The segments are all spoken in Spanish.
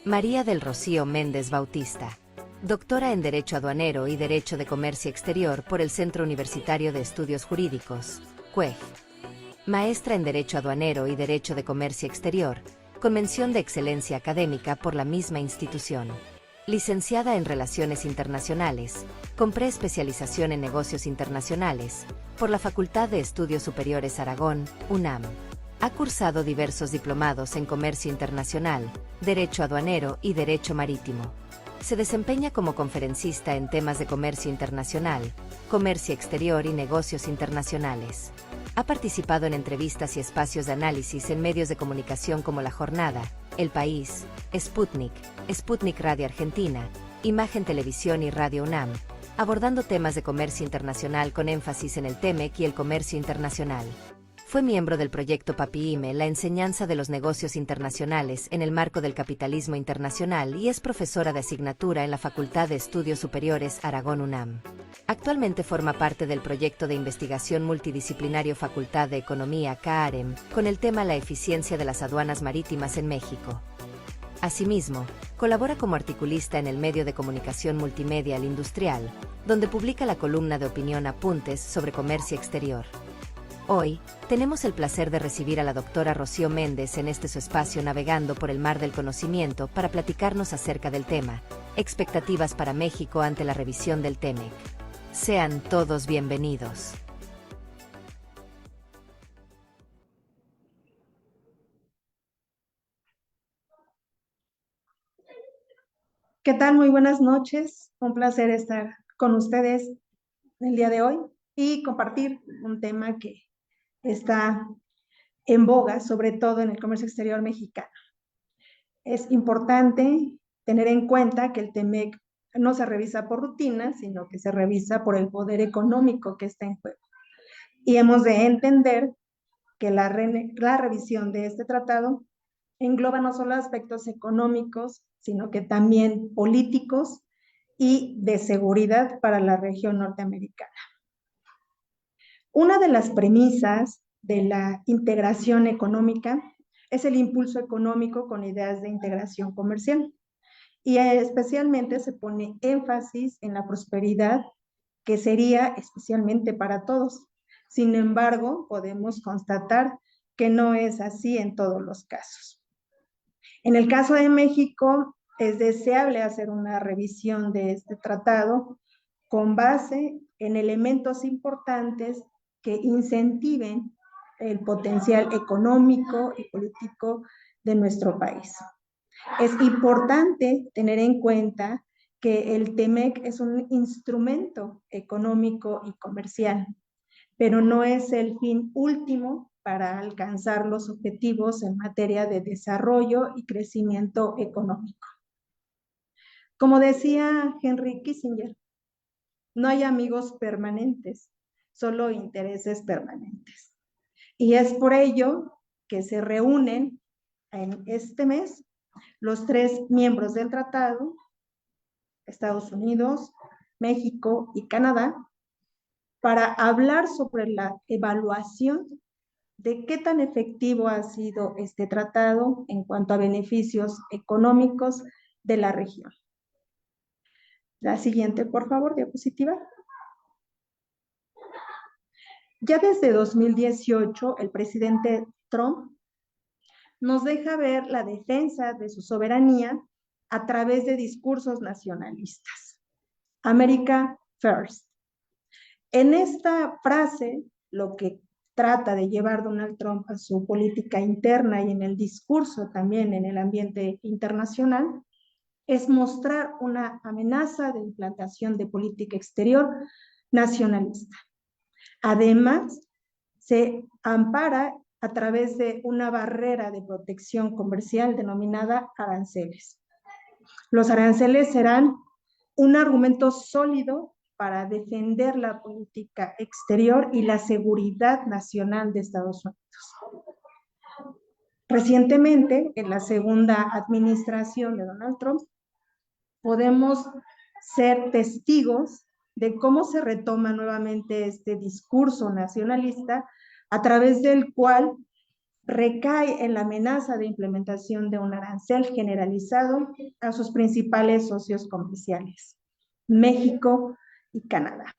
María del Rocío Méndez Bautista, doctora en Derecho Aduanero y Derecho de Comercio Exterior por el Centro Universitario de Estudios Jurídicos, CUEG. Maestra en Derecho Aduanero y Derecho de Comercio Exterior, con mención de excelencia académica por la misma institución. Licenciada en Relaciones Internacionales, con preespecialización en Negocios Internacionales, por la Facultad de Estudios Superiores Aragón, UNAM. Ha cursado diversos diplomados en Comercio Internacional, Derecho Aduanero y Derecho Marítimo. Se desempeña como conferencista en temas de comercio internacional, comercio exterior y negocios internacionales. Ha participado en entrevistas y espacios de análisis en medios de comunicación como La Jornada, El País, Sputnik, Sputnik Radio Argentina, Imagen Televisión y Radio UNAM, abordando temas de comercio internacional con énfasis en el TEMEC y el comercio internacional. Fue miembro del proyecto PAPIIME, la enseñanza de los negocios internacionales en el marco del capitalismo internacional, y es profesora de asignatura en la Facultad de Estudios Superiores Aragón UNAM. Actualmente forma parte del proyecto de investigación multidisciplinario Facultad de Economía CAAREM, con el tema La eficiencia de las aduanas marítimas en México. Asimismo, colabora como articulista en el medio de comunicación multimedia El Industrial, donde publica la columna de opinión Apuntes sobre comercio exterior. Hoy, tenemos el placer de recibir a la doctora Rocío Méndez en este su espacio Navegando por el Mar del Conocimiento para platicarnos acerca del tema, expectativas para México ante la revisión del TEMEC. Sean todos bienvenidos. ¿Qué tal? Muy buenas noches. Un placer estar con ustedes el día de hoy y compartir un tema que está en boga, sobre todo en el comercio exterior mexicano. Es importante tener en cuenta que el TEMEC no se revisa por rutina, sino que se revisa por el poder económico que está en juego. Y hemos de entender que la revisión de este tratado engloba no solo aspectos económicos, sino que también políticos y de seguridad para la región norteamericana. Una de las premisas de la integración económica es el impulso económico con ideas de integración comercial, y especialmente se pone énfasis en la prosperidad, que sería especialmente para todos. Sin embargo, podemos constatar que no es así en todos los casos. En el caso de México, es deseable hacer una revisión de este tratado con base en elementos importantes que incentiven el potencial económico y político de nuestro país. Es importante tener en cuenta que el TEMEC es un instrumento económico y comercial, pero no es el fin último para alcanzar los objetivos en materia de desarrollo y crecimiento económico. Como decía Henry Kissinger, no hay amigos permanentes, solo intereses permanentes. Y es por ello que se reúnen en este mes los 3 miembros del tratado, Estados Unidos, México y Canadá, para hablar sobre la evaluación de qué tan efectivo ha sido este tratado en cuanto a beneficios económicos de la región. La siguiente, por favor, diapositiva. Ya desde 2018, el presidente Trump nos deja ver la defensa de su soberanía a través de discursos nacionalistas. America First. En esta frase, lo que trata de llevar Donald Trump a su política interna y en el discurso también en el ambiente internacional, es mostrar una amenaza de implantación de política exterior nacionalista. Además, se ampara a través de una barrera de protección comercial denominada aranceles. Los aranceles serán un argumento sólido para defender la política exterior y la seguridad nacional de Estados Unidos. Recientemente, en la segunda administración de Donald Trump, podemos ser testigos de cómo se retoma nuevamente este discurso nacionalista, a través del cual recae en la amenaza de implementación de un arancel generalizado a sus principales socios comerciales, México y Canadá.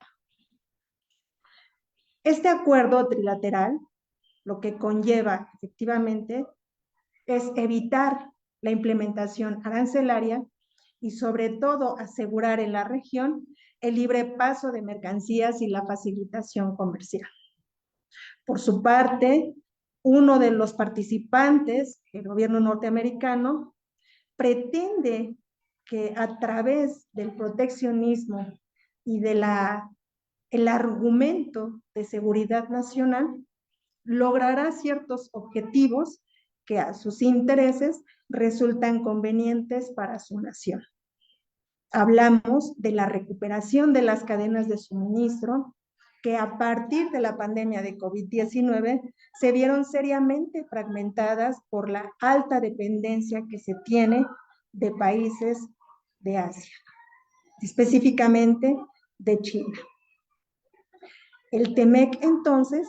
Este acuerdo trilateral lo que conlleva efectivamente es evitar la implementación arancelaria y sobre todo asegurar en la región el libre paso de mercancías y la facilitación comercial. Por su parte, uno de los participantes, el gobierno norteamericano, pretende que a través del proteccionismo y de el argumento de seguridad nacional logrará ciertos objetivos que a sus intereses resultan convenientes para su nación. Hablamos de la recuperación de las cadenas de suministro, que a partir de la pandemia de COVID-19 se vieron seriamente fragmentadas por la alta dependencia que se tiene de países de Asia, específicamente de China. El TEMEC entonces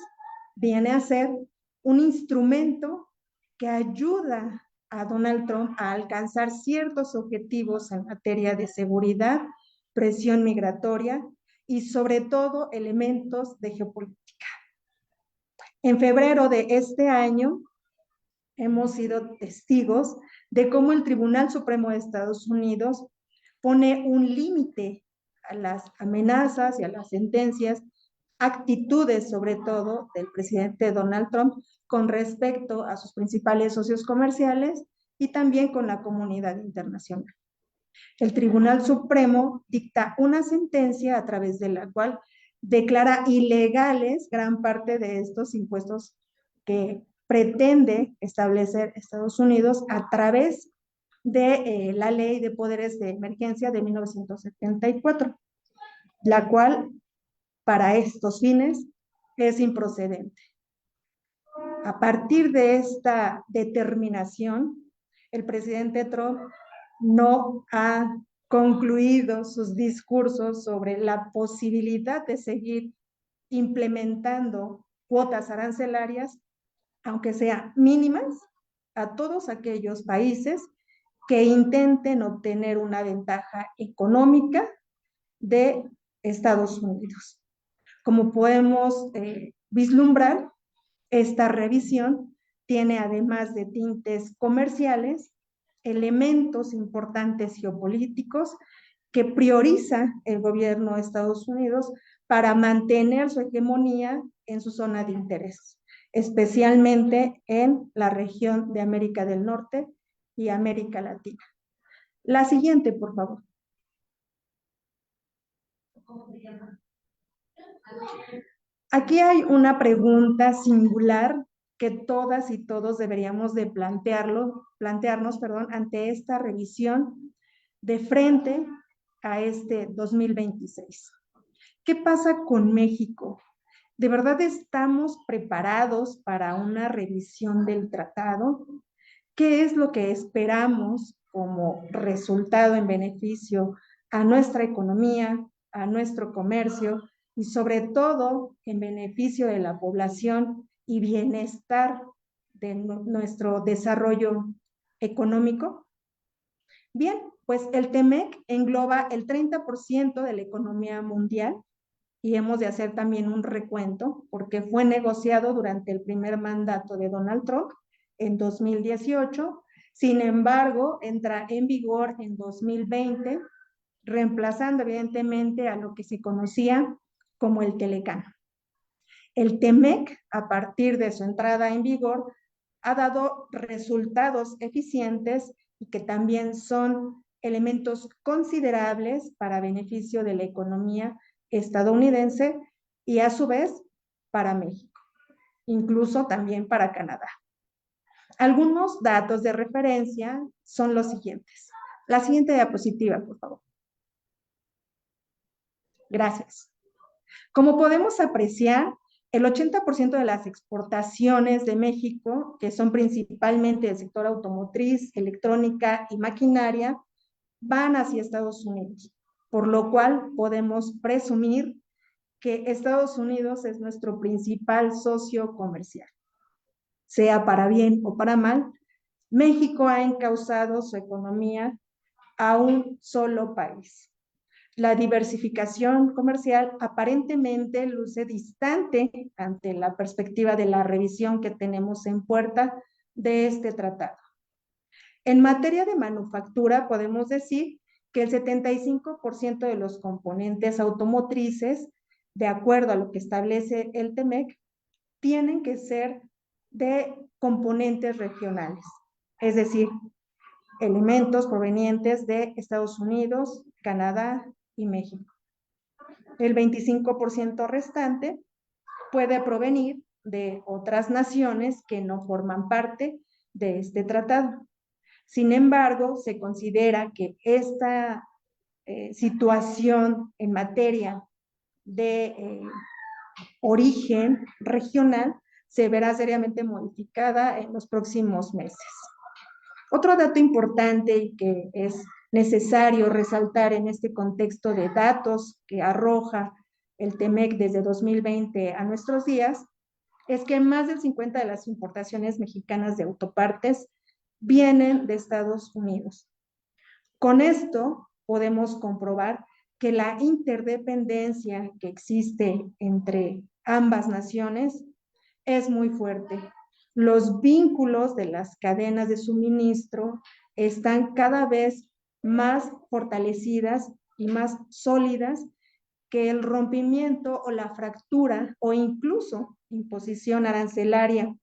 viene a ser un instrumento que ayuda a Donald Trump a alcanzar ciertos objetivos en materia de seguridad, presión migratoria y sobre todo elementos de geopolítica. En febrero de este año hemos sido testigos de cómo el Tribunal Supremo de Estados Unidos pone un límite a las amenazas y a las sentencias, actitudes sobre todo del presidente Donald Trump con respecto a sus principales socios comerciales y también con la comunidad internacional. El Tribunal Supremo dicta una sentencia a través de la cual declara ilegales gran parte de estos impuestos que pretende establecer Estados Unidos a través de la Ley de Poderes de Emergencia de 1974, la cual para estos fines es improcedente. A partir de esta determinación, el presidente Trump no ha concluido sus discursos sobre la posibilidad de seguir implementando cuotas arancelarias, aunque sean mínimas, a todos aquellos países que intenten obtener una ventaja económica de Estados Unidos. Como podemos vislumbrar, esta revisión tiene, además de tintes comerciales, elementos importantes geopolíticos que prioriza el gobierno de Estados Unidos para mantener su hegemonía en su zona de interés, especialmente en la región de América del Norte y América Latina. La siguiente, por favor. Aquí hay una pregunta singular que todas y todos deberíamos de plantearnos ante esta revisión de frente a este 2026. ¿Qué pasa con México? ¿De verdad estamos preparados para una revisión del tratado? ¿Qué es lo que esperamos como resultado en beneficio a nuestra economía, a nuestro comercio y sobre todo en beneficio de la población y bienestar de nuestro desarrollo económico? Bien, pues el TEMEC engloba el 30% de la economía mundial y hemos de hacer también un recuento porque fue negociado durante el primer mandato de Donald Trump en 2018, sin embargo, entra en vigor en 2020, reemplazando evidentemente a lo que se conocía como el Telecán. El TEMEC, a partir de su entrada en vigor, ha dado resultados eficientes y que también son elementos considerables para beneficio de la economía estadounidense y a su vez para México, incluso también para Canadá. Algunos datos de referencia son los siguientes. La siguiente diapositiva, por favor. Gracias. Como podemos apreciar, el 80% de las exportaciones de México, que son principalmente del sector automotriz, electrónica y maquinaria, van hacia Estados Unidos, por lo cual podemos presumir que Estados Unidos es nuestro principal socio comercial. sea para bien o para mal, México ha encauzado su economía a un solo país. La diversificación comercial aparentemente luce distante ante la perspectiva de la revisión que tenemos en puerta de este tratado. En materia de manufactura, podemos decir que el 75% de los componentes automotrices, de acuerdo a lo que establece el TEMEC, tienen que ser de componentes regionales, es decir, elementos provenientes de Estados Unidos, Canadá y México. El 25% restante puede provenir de otras naciones que no forman parte de este tratado. Sin embargo, se considera que esta situación en materia de origen regional se verá seriamente modificada en los próximos meses. Otro dato importante y que es necesario resaltar en este contexto de datos que arroja el TEMEC desde 2020 a nuestros días es que más del 50% de las importaciones mexicanas de autopartes vienen de Estados Unidos. Con esto podemos comprobar que la interdependencia que existe entre ambas naciones es muy fuerte. Los vínculos de las cadenas de suministro están cada vez más fortalecidas y más sólidas que el rompimiento o la fractura o incluso imposición arancelaria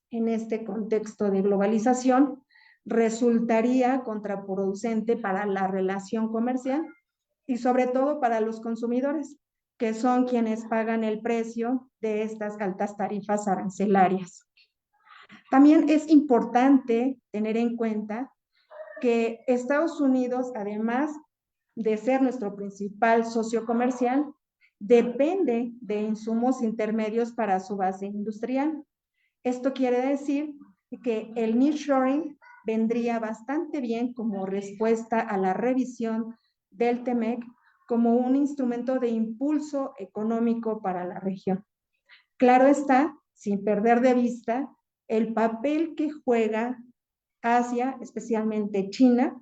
en este contexto de globalización resultaría contraproducente para la relación comercial y sobre todo para los consumidores, que son quienes pagan el precio de estas altas tarifas arancelarias. También es importante tener en cuenta que Estados Unidos, además de ser nuestro principal socio comercial, depende de insumos intermedios para su base industrial. Esto quiere decir que el nearshoring vendría bastante bien como respuesta a la revisión del TEMEC como un instrumento de impulso económico para la región. Claro está, sin perder de vista, el papel que juega Asia, especialmente China,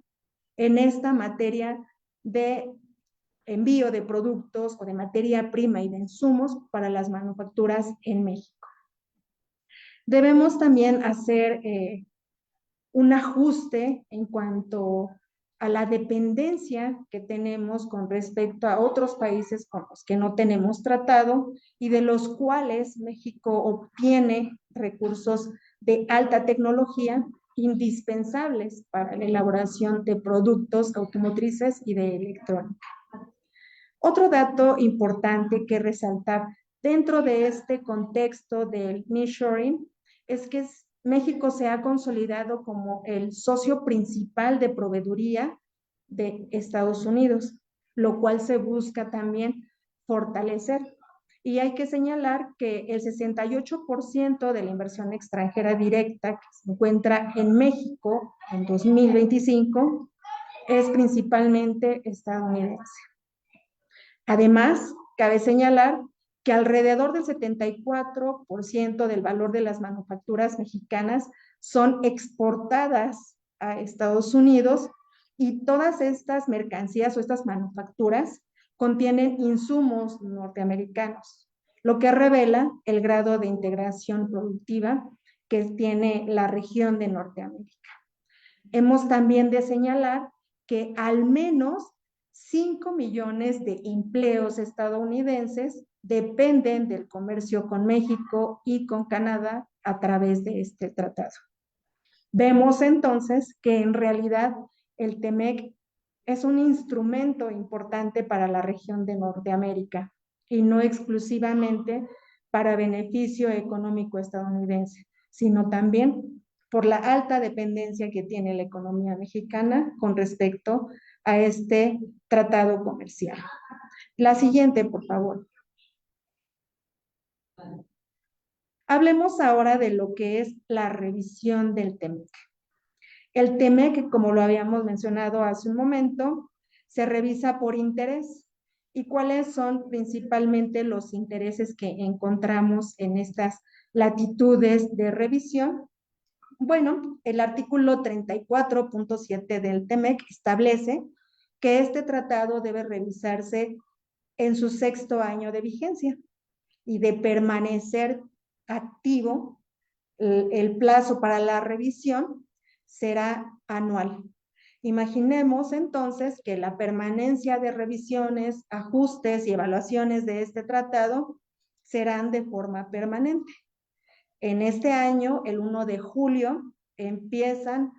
en esta materia de envío de productos o de materia prima y de insumos para las manufacturas en México. Debemos también hacer un ajuste en cuanto a la dependencia que tenemos con respecto a otros países con los que no tenemos tratado y de los cuales México obtiene recursos de alta tecnología indispensables para la elaboración de productos automotrices y de electrónica. Otro dato importante que resaltar dentro de este contexto del nearshoring es que México se ha consolidado como el socio principal de proveeduría de Estados Unidos, lo cual se busca también fortalecer. Y hay que señalar que el 68% de la inversión extranjera directa que se encuentra en México en 2025 es principalmente estadounidense. Además, cabe señalar que alrededor del 74% del valor de las manufacturas mexicanas son exportadas a Estados Unidos y todas estas mercancías o estas manufacturas contienen insumos norteamericanos, lo que revela el grado de integración productiva que tiene la región de Norteamérica. Hemos también de señalar que al menos 5 millones de empleos estadounidenses dependen del comercio con México y con Canadá a través de este tratado. Vemos entonces que en realidad el TEMEC es un instrumento importante para la región de Norteamérica y no exclusivamente para beneficio económico estadounidense, sino también por la alta dependencia que tiene la economía mexicana con respecto a este tratado comercial. La siguiente, por favor. Hablemos ahora de lo que es la revisión del TEMEC. El TEMEC, como lo habíamos mencionado hace un momento, se revisa por interés ¿Y cuáles son principalmente los intereses que encontramos en estas latitudes de revisión? Bueno, el artículo 34.7 del TEMEC establece que este tratado debe revisarse en su 6º año de vigencia y de permanecer activo, el plazo para la revisión será anual. Imaginemos entonces que la permanencia de revisiones, ajustes y evaluaciones de este tratado serán de forma permanente. En este año, el 1 de julio, empiezan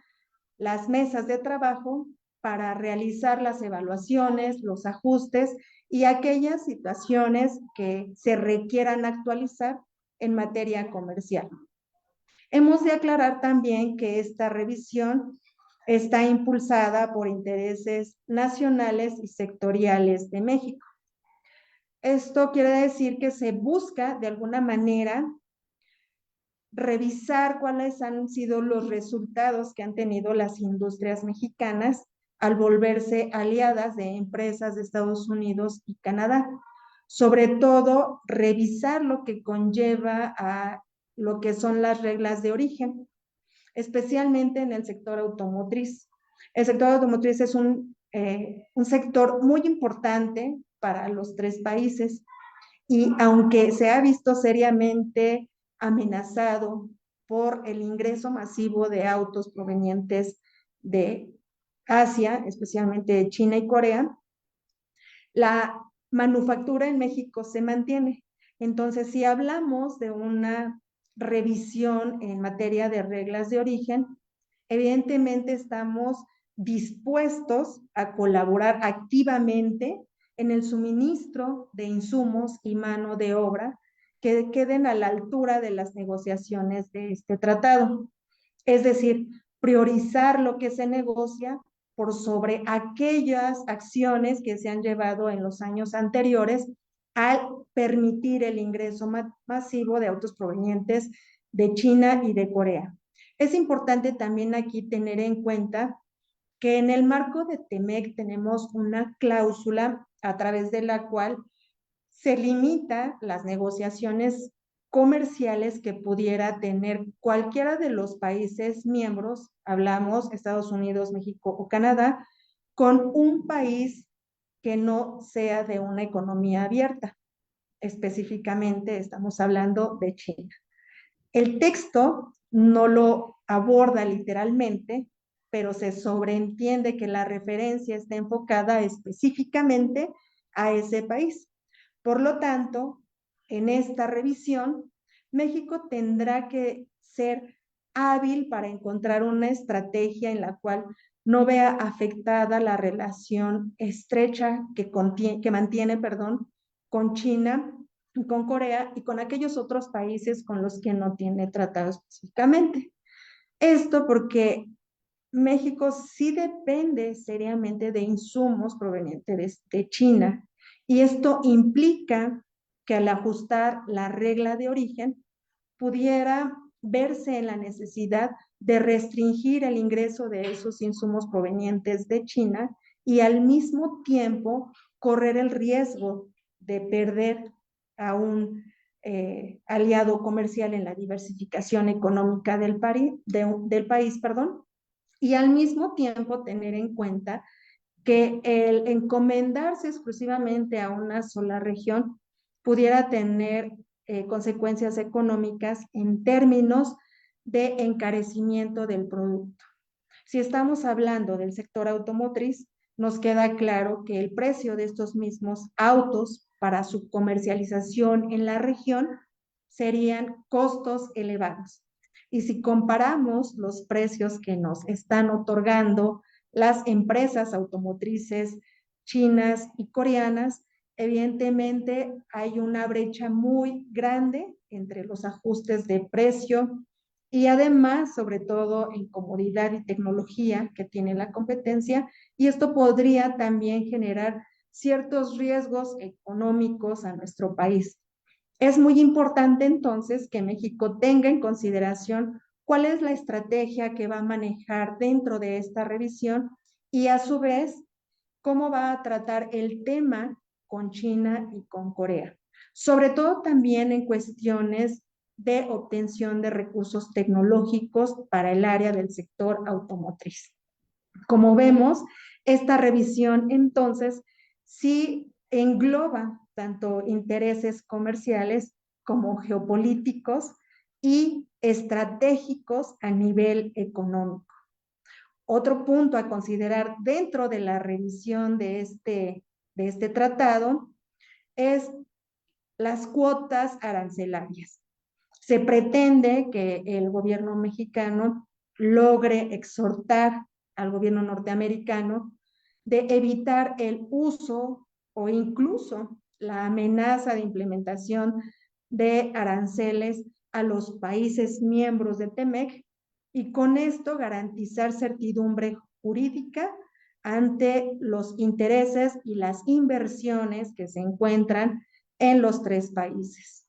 las mesas de trabajo para realizar las evaluaciones, los ajustes y aquellas situaciones que se requieran actualizar en materia comercial. Hemos de aclarar también que esta revisión está impulsada por intereses nacionales y sectoriales de México. Esto quiere decir que se busca de alguna manera revisar cuáles han sido los resultados que han tenido las industrias mexicanas al volverse aliadas de empresas de Estados Unidos y Canadá. Sobre todo, revisar lo que conlleva a lo que son las reglas de origen, especialmente en el sector automotriz. El sector automotriz es un sector muy importante para los 3 países y aunque se ha visto seriamente amenazado por el ingreso masivo de autos provenientes de Asia, especialmente de China y Corea, la manufactura en México se mantiene. Entonces, si hablamos de una revisión en materia de reglas de origen, evidentemente estamos dispuestos a colaborar activamente en el suministro de insumos y mano de obra que queden a la altura de las negociaciones de este tratado. Es decir, priorizar lo que se negocia por sobre aquellas acciones que se han llevado en los años anteriores al permitir el ingreso masivo de autos provenientes de China y de Corea. Es importante también aquí tener en cuenta que en el marco de TEMEC tenemos una cláusula a través de la cual se limita las negociaciones comerciales que pudiera tener cualquiera de los países miembros, hablamos Estados Unidos, México o Canadá, con un país que no sea de una economía abierta. Específicamente estamos hablando de China. El texto no lo aborda literalmente, pero se sobreentiende que la referencia está enfocada específicamente a ese país. Por lo tanto, en esta revisión, México tendrá que ser hábil para encontrar una estrategia en la cual no vea afectada la relación estrecha que mantiene con China, con Corea y con aquellos otros países con los que no tiene tratado específicamente. Esto porque México sí depende seriamente de insumos provenientes de China y esto implica que al ajustar la regla de origen pudiera verse en la necesidad de restringir el ingreso de esos insumos provenientes de China y al mismo tiempo correr el riesgo de perder a un aliado comercial en la diversificación económica del país, y al mismo tiempo tener en cuenta que el encomendarse exclusivamente a una sola región pudiera tener consecuencias económicas en términos de encarecimiento del producto. Si estamos hablando del sector automotriz, nos queda claro que el precio de estos mismos autos para su comercialización en la región serían costos elevados. Y si comparamos los precios que nos están otorgando las empresas automotrices chinas y coreanas, evidentemente hay una brecha muy grande entre los ajustes de precio y además, sobre todo en comodidad y tecnología que tiene la competencia, y esto podría también generar ciertos riesgos económicos a nuestro país. Es muy importante entonces que México tenga en consideración cuál es la estrategia que va a manejar dentro de esta revisión y a su vez cómo va a tratar el tema con China y con Corea, sobre todo también en cuestiones de obtención de recursos tecnológicos para el área del sector automotriz. Como vemos, esta revisión entonces sí engloba tanto intereses comerciales como geopolíticos y estratégicos a nivel económico. Otro punto a considerar dentro de la revisión de este tratado es las cuotas arancelarias. Se pretende que el gobierno mexicano logre exhortar al gobierno norteamericano de evitar el uso o incluso la amenaza de implementación de aranceles a los países miembros de TEMEC y con esto garantizar certidumbre jurídica ante los intereses y las inversiones que se encuentran en los tres países.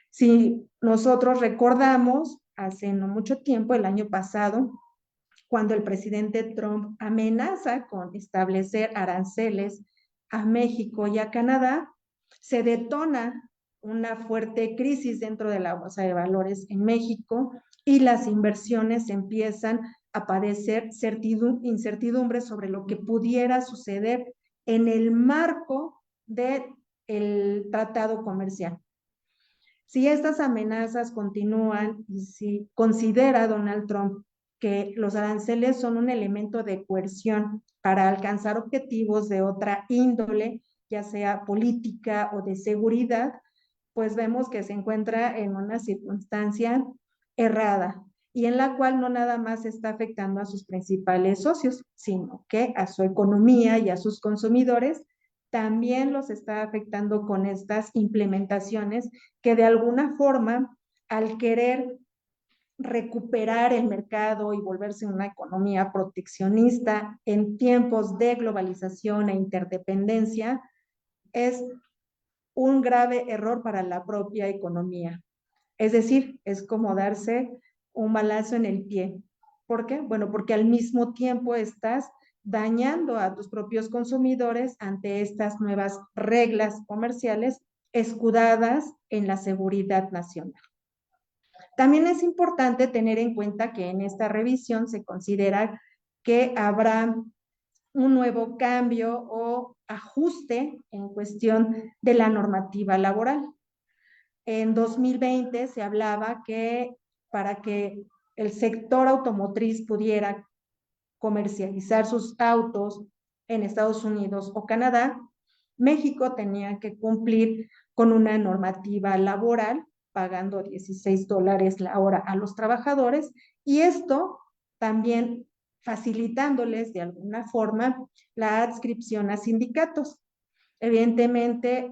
Si nosotros recordamos, hace no mucho tiempo, el año pasado, cuando el presidente Trump amenaza con establecer aranceles a México y a Canadá, se detona una fuerte crisis dentro de la bolsa de valores en México y las inversiones empiezan a padecer incertidumbre sobre lo que pudiera suceder en el marco del tratado comercial. Si estas amenazas continúan y si considera Donald Trump que los aranceles son un elemento de coerción para alcanzar objetivos de otra índole, ya sea política o de seguridad, pues vemos que se encuentra en una circunstancia errada y en la cual no nada más está afectando a sus principales socios, sino que a su economía y a sus consumidores también los está afectando con estas implementaciones que de alguna forma, al querer recuperar el mercado y volverse una economía proteccionista en tiempos de globalización e interdependencia, es un grave error para la propia economía. Es decir, es como darse un balazo en el pie. ¿Por qué? Bueno, porque al mismo tiempo estás dañando a tus propios consumidores ante estas nuevas reglas comerciales escudadas en la seguridad nacional. También es importante tener en cuenta que en esta revisión se considera que habrá un nuevo cambio o ajuste en cuestión de la normativa laboral. En 2020 se hablaba que para que el sector automotriz pudiera comercializar sus autos en Estados Unidos o Canadá, México tenía que cumplir con una normativa laboral pagando $16 la hora a los trabajadores y esto también facilitándoles de alguna forma la adscripción a sindicatos. Evidentemente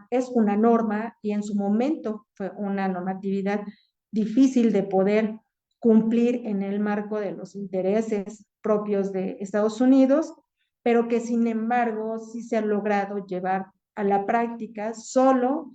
es una norma y en su momento fue una normatividad difícil de poder cumplir en el marco de los intereses propios de Estados Unidos, pero que sin embargo sí se ha logrado llevar a la práctica solo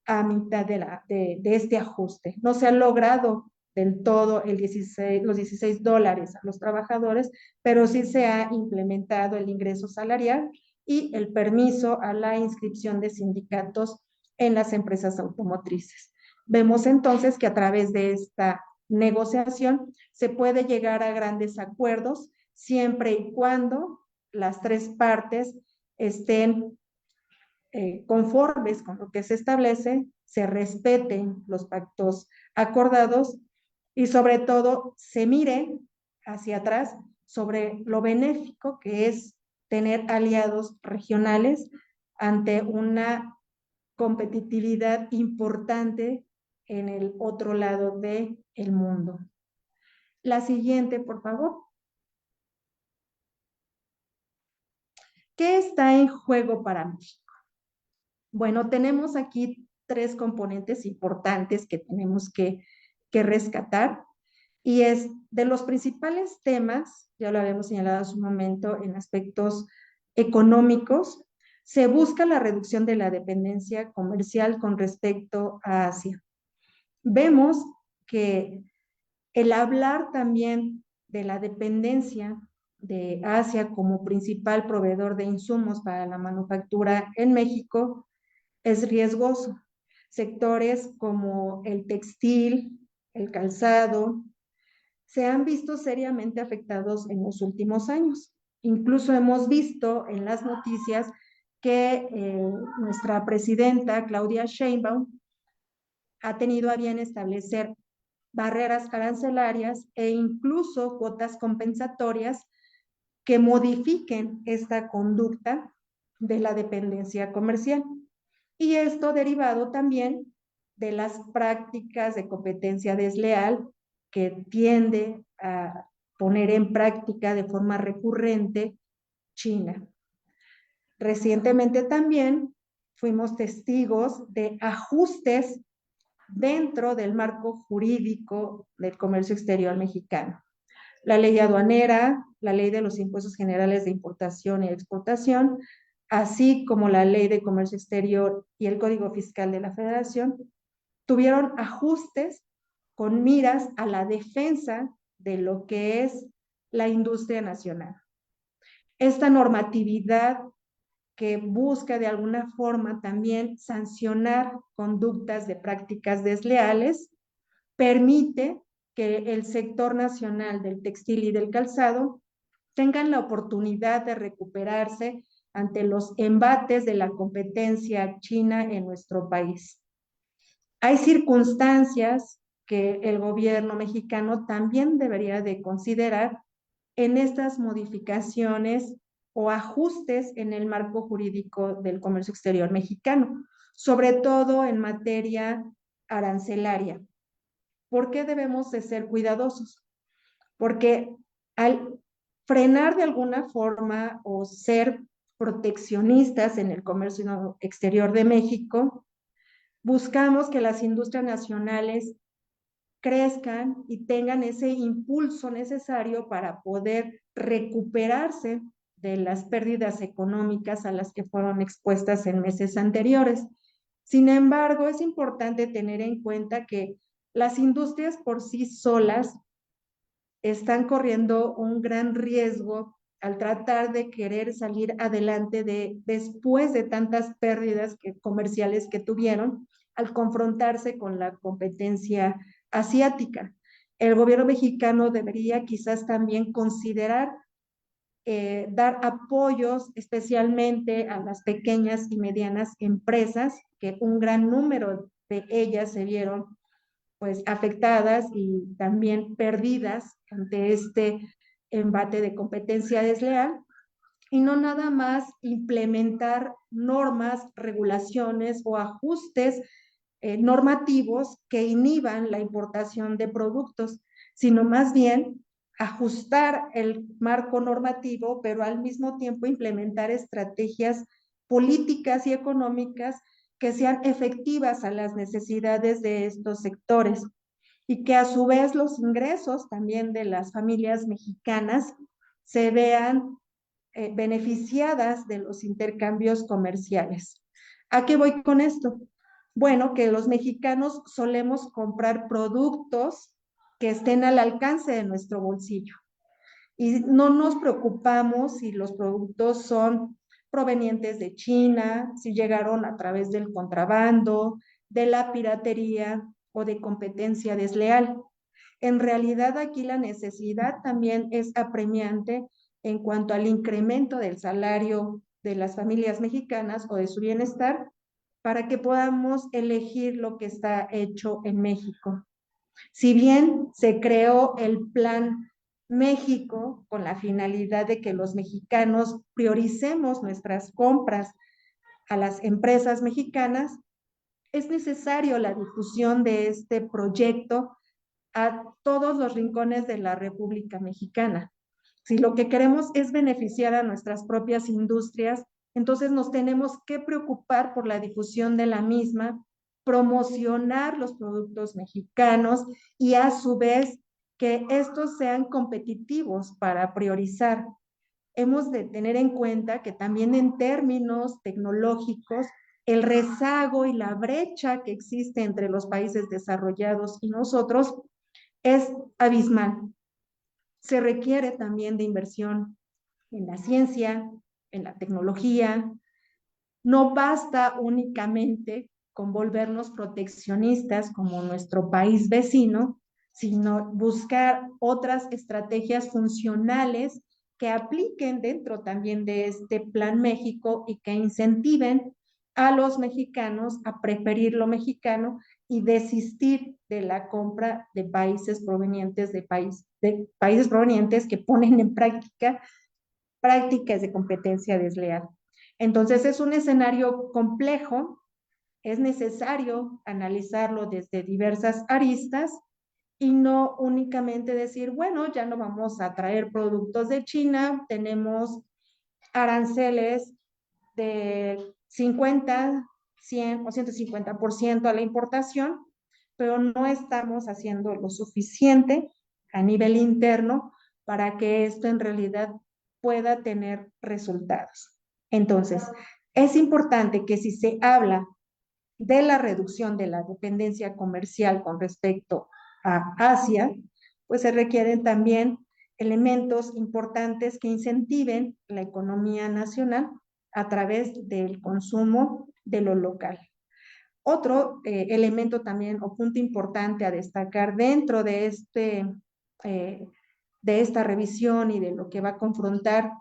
a mitad de este ajuste. No se ha logrado del todo los $16 a los trabajadores, pero sí se ha implementado el ingreso salarial y el permiso a la inscripción de sindicatos en las empresas automotrices. Vemos entonces que a través de esta negociación se puede llegar a grandes acuerdos siempre y cuando las tres partes estén conformes con lo que se establece, se respeten los pactos acordados y sobre todo se mire hacia atrás sobre lo benéfico que es tener aliados regionales ante una competitividad importante en el otro lado del mundo. La siguiente, por favor. ¿Qué está en juego para México? Bueno, tenemos aquí tres componentes importantes que tenemos que rescatar y es de los principales temas, ya lo habíamos señalado hace un momento, en aspectos económicos, se busca la reducción de la dependencia comercial con respecto a Asia. Vemos que el hablar también de la dependencia de Asia como principal proveedor de insumos para la manufactura en México es riesgoso. Sectores como el textil, el calzado, se han visto seriamente afectados en los últimos años. Incluso hemos visto en las noticias que nuestra presidenta, Claudia Sheinbaum, ha tenido a bien establecer barreras arancelarias e incluso cuotas compensatorias que modifiquen esta conducta de la dependencia comercial. Y esto derivado también de las prácticas de competencia desleal que tiende a poner en práctica de forma recurrente China. Recientemente también fuimos testigos de ajustes dentro del marco jurídico del comercio exterior mexicano. La ley aduanera, la ley de los impuestos generales de importación y exportación, así como la ley de comercio exterior y el Código Fiscal de la Federación, tuvieron ajustes con miras a la defensa de lo que es la industria nacional. Esta normatividad que busca de alguna forma también sancionar conductas de prácticas desleales, permite que el sector nacional del textil y del calzado tengan la oportunidad de recuperarse ante los embates de la competencia china en nuestro país. Hay circunstancias que el gobierno mexicano también debería de considerar en estas modificaciones o ajustes en el marco jurídico del comercio exterior mexicano, sobre todo en materia arancelaria. ¿Por qué debemos de ser cuidadosos? Porque al frenar de alguna forma o ser proteccionistas en el comercio exterior de México, buscamos que las industrias nacionales crezcan y tengan ese impulso necesario para poder recuperarse de las pérdidas económicas a las que fueron expuestas en meses anteriores. Sin embargo, es importante tener en cuenta que las industrias por sí solas están corriendo un gran riesgo al tratar de querer salir adelante después de tantas pérdidas comerciales que tuvieron al confrontarse con la competencia asiática. El gobierno mexicano debería quizás también considerar dar apoyos especialmente a las pequeñas y medianas empresas, que un gran número de ellas se vieron pues afectadas y también perdidas ante este embate de competencia desleal, y no nada más implementar normas, regulaciones o ajustes normativos que inhiban la importación de productos, sino más bien ajustar el marco normativo, pero al mismo tiempo implementar estrategias políticas y económicas que sean efectivas a las necesidades de estos sectores y que a su vez los ingresos también de las familias mexicanas se vean beneficiadas de los intercambios comerciales. ¿A qué voy con esto? Bueno, que los mexicanos solemos comprar productos que estén al alcance de nuestro bolsillo y no nos preocupamos si los productos son provenientes de China, si llegaron a través del contrabando, de la piratería o de competencia desleal. En realidad aquí la necesidad también es apremiante en cuanto al incremento del salario de las familias mexicanas o de su bienestar para que podamos elegir lo que está hecho en México. Si bien se creó el Plan México con la finalidad de que los mexicanos prioricemos nuestras compras a las empresas mexicanas, es necesario la difusión de este proyecto a todos los rincones de la República Mexicana. Si lo que queremos es beneficiar a nuestras propias industrias, entonces nos tenemos que preocupar por la difusión de la misma, promocionar los productos mexicanos y a su vez que estos sean competitivos para priorizar. Hemos de tener en cuenta que también en términos tecnológicos, el rezago y la brecha que existe entre los países desarrollados y nosotros es abismal. Se requiere también de inversión en la ciencia, en la tecnología. No basta únicamente con volvernos proteccionistas como nuestro país vecino, sino buscar otras estrategias funcionales que apliquen dentro también de este Plan México y que incentiven a los mexicanos a preferir lo mexicano y desistir de la compra de países provenientes de países provenientes que ponen en práctica prácticas de competencia desleal. Entonces es un escenario complejo, es necesario analizarlo desde diversas aristas y no únicamente decir, bueno, ya no vamos a traer productos de China, tenemos aranceles de 50, 100 o 150% a la importación, pero no estamos haciendo lo suficiente a nivel interno para que esto en realidad pueda tener resultados. Entonces, es importante que si se habla de la reducción de la dependencia comercial con respecto a Asia, pues se requieren también elementos importantes que incentiven la economía nacional a través del consumo de lo local. Otro elemento también o punto importante a destacar dentro eh, de esta revisión y de lo que va a confrontar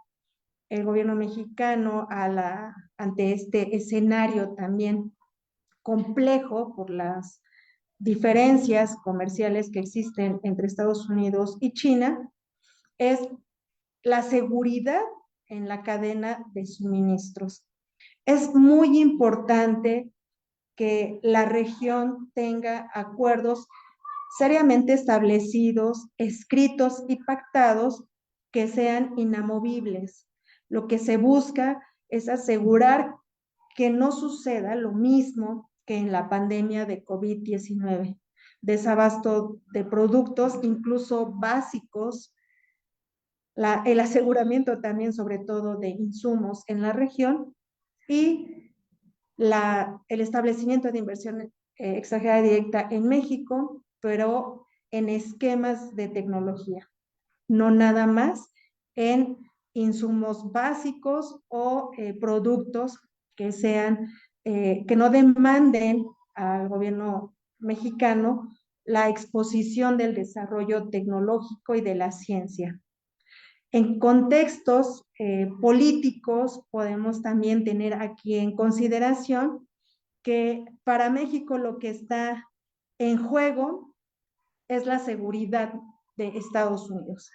el gobierno mexicano ante este escenario también complejo por las diferencias comerciales que existen entre Estados Unidos y China, es la seguridad en la cadena de suministros. Es muy importante que la región tenga acuerdos seriamente establecidos, escritos y pactados que sean inamovibles. Lo que se busca es asegurar que no suceda lo mismo que en la pandemia de COVID-19, desabasto de productos, incluso básicos, el aseguramiento también sobre todo de insumos en la región y el establecimiento de inversión extranjera directa en México, pero en esquemas de tecnología, no nada más en insumos básicos o productos que sean, que no demanden al gobierno mexicano la exposición del desarrollo tecnológico y de la ciencia. En contextos políticos podemos también tener aquí en consideración que para México lo que está en juego es la seguridad de Estados Unidos.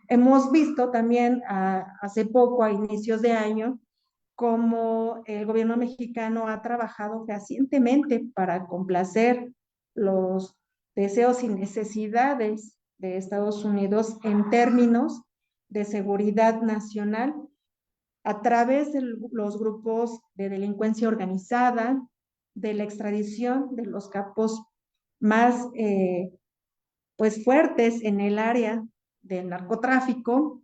Hemos visto también hace poco, a inicios de año, cómo el gobierno mexicano ha trabajado fehacientemente para complacer los deseos y necesidades de Estados Unidos en términos de seguridad nacional a través de los grupos de delincuencia organizada, de la extradición de los capos más pues fuertes en el área del narcotráfico.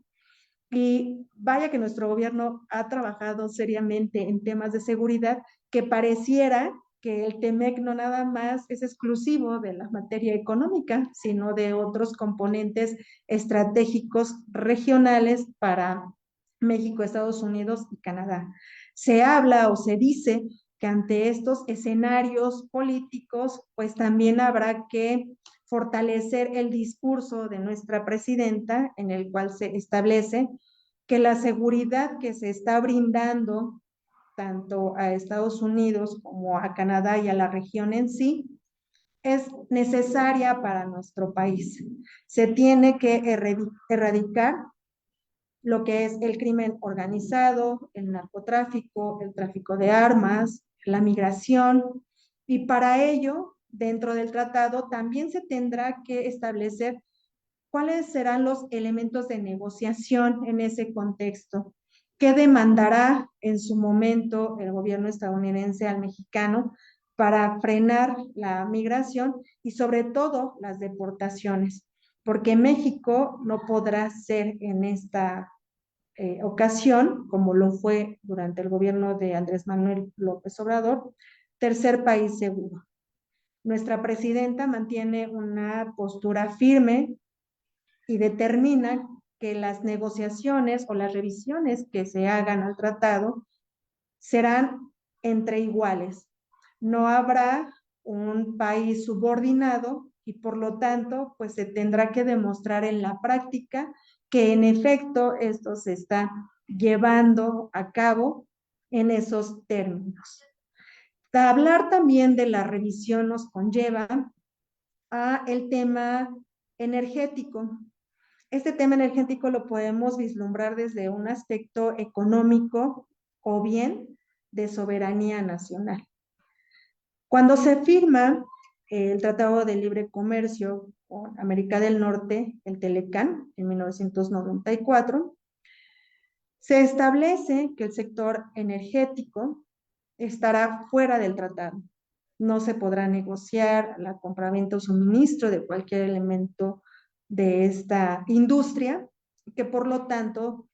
Y vaya que nuestro gobierno ha trabajado seriamente en temas de seguridad, que pareciera que el TEMEC no nada más es exclusivo de la materia económica, sino de otros componentes estratégicos regionales para México, Estados Unidos y Canadá. Se habla o se dice que ante estos escenarios políticos, pues también habrá que fortalecer el discurso de nuestra presidenta, en el cual se establece que la seguridad que se está brindando tanto a Estados Unidos como a Canadá y a la región en sí, es necesaria para nuestro país. Se tiene que erradicar lo que es el crimen organizado, el narcotráfico, el tráfico de armas, la migración, y para ello, dentro del tratado, también se tendrá que establecer cuáles serán los elementos de negociación en ese contexto, qué demandará en su momento el gobierno estadounidense al mexicano para frenar la migración y sobre todo las deportaciones, porque México no podrá ser en esta ocasión, como lo fue durante el gobierno de Andrés Manuel López Obrador, tercer país seguro. Nuestra presidenta mantiene una postura firme y determina que las negociaciones o las revisiones que se hagan al tratado serán entre iguales. No habrá un país subordinado y por lo tanto, pues se tendrá que demostrar en la práctica que en efecto esto se está llevando a cabo en esos términos. Hablar también de la revisión nos conlleva a el tema energético. Este tema energético lo podemos vislumbrar desde un aspecto económico o bien de soberanía nacional. Cuando se firma el Tratado de Libre Comercio con América del Norte, el Telecán, en 1994, se establece que el sector energético estará fuera del tratado. No se podrá negociar la compraventa o suministro de cualquier elemento de esta industria, que por lo tanto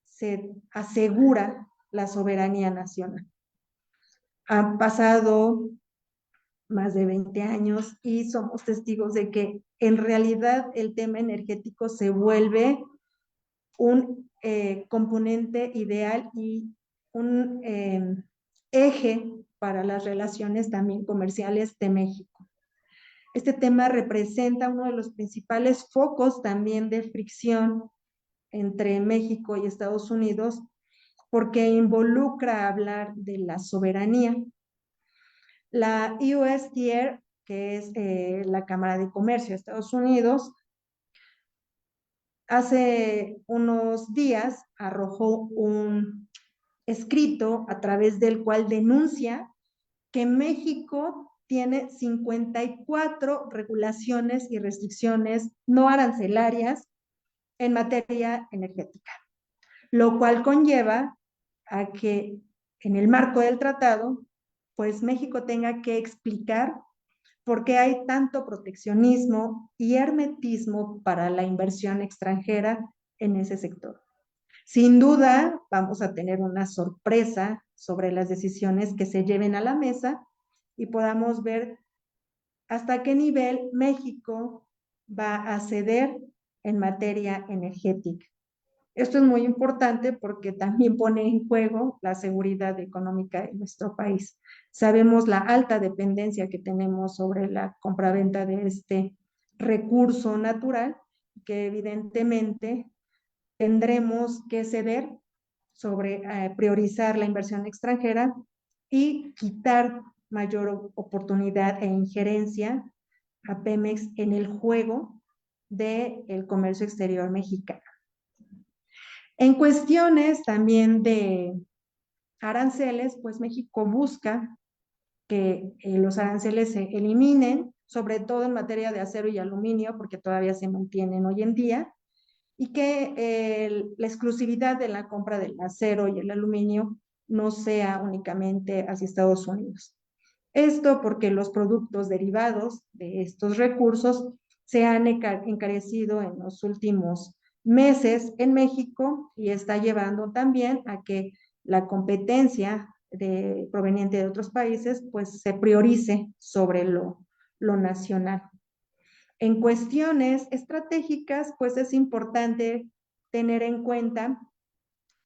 se asegura la soberanía nacional. Han pasado más de 20 años y somos testigos de que en realidad el tema energético se vuelve un componente ideal y un eje para las relaciones también comerciales de México. Este tema representa uno de los principales focos también de fricción entre México y Estados Unidos porque involucra hablar de la soberanía. La USTR, que es la Cámara de Comercio de Estados Unidos, hace unos días arrojó un escrito a través del cual denuncia que México tiene 54 regulaciones y restricciones no arancelarias en materia energética, lo cual conlleva a que en el marco del tratado, pues México tenga que explicar por qué hay tanto proteccionismo y hermetismo para la inversión extranjera en ese sector. Sin duda, vamos a tener una sorpresa sobre las decisiones que se lleven a la mesa y podamos ver hasta qué nivel México va a ceder en materia energética. Esto es muy importante porque también pone en juego la seguridad económica de nuestro país. Sabemos la alta dependencia que tenemos sobre la compraventa de este recurso natural, que evidentemente tendremos que ceder sobre priorizar la inversión extranjera y quitar mayor oportunidad e injerencia a Pemex en el juego del comercio exterior mexicano. En cuestiones también de aranceles, pues México busca que los aranceles se eliminen, sobre todo en materia de acero y aluminio, porque todavía se mantienen hoy en día, y que la exclusividad de la compra del acero y el aluminio no sea únicamente hacia Estados Unidos. Esto porque los productos derivados de estos recursos se han encarecido en los últimos meses en México y está llevando también a que la competencia proveniente de otros países pues se priorice sobre lo nacional. En cuestiones estratégicas, pues es importante tener en cuenta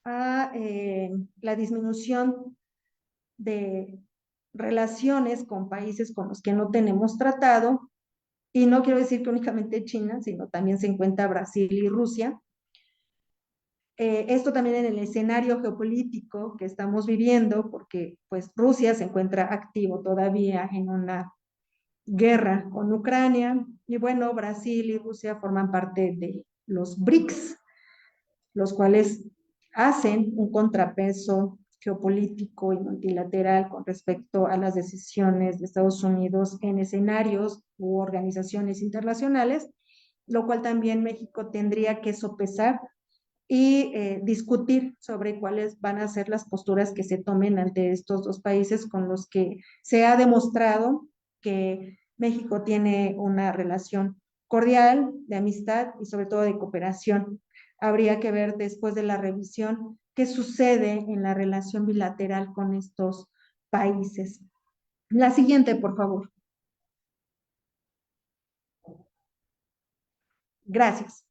la disminución de relaciones con países con los que no tenemos tratado, y no quiero decir que únicamente China, sino también se encuentra Brasil y Rusia. Esto también en el escenario geopolítico que estamos viviendo, porque pues Rusia se encuentra activo todavía en una guerra con Ucrania, y bueno, Brasil y Rusia forman parte de los BRICS, los cuales hacen un contrapeso geopolítico y multilateral con respecto a las decisiones de Estados Unidos en escenarios u organizaciones internacionales, lo cual también México tendría que sopesar y discutir sobre cuáles van a ser las posturas que se tomen ante estos dos países con los que se ha demostrado que México tiene una relación cordial, de amistad y sobre todo de cooperación. Habría que ver después de la revisión qué sucede en la relación bilateral con estos países. La siguiente, por favor. Gracias.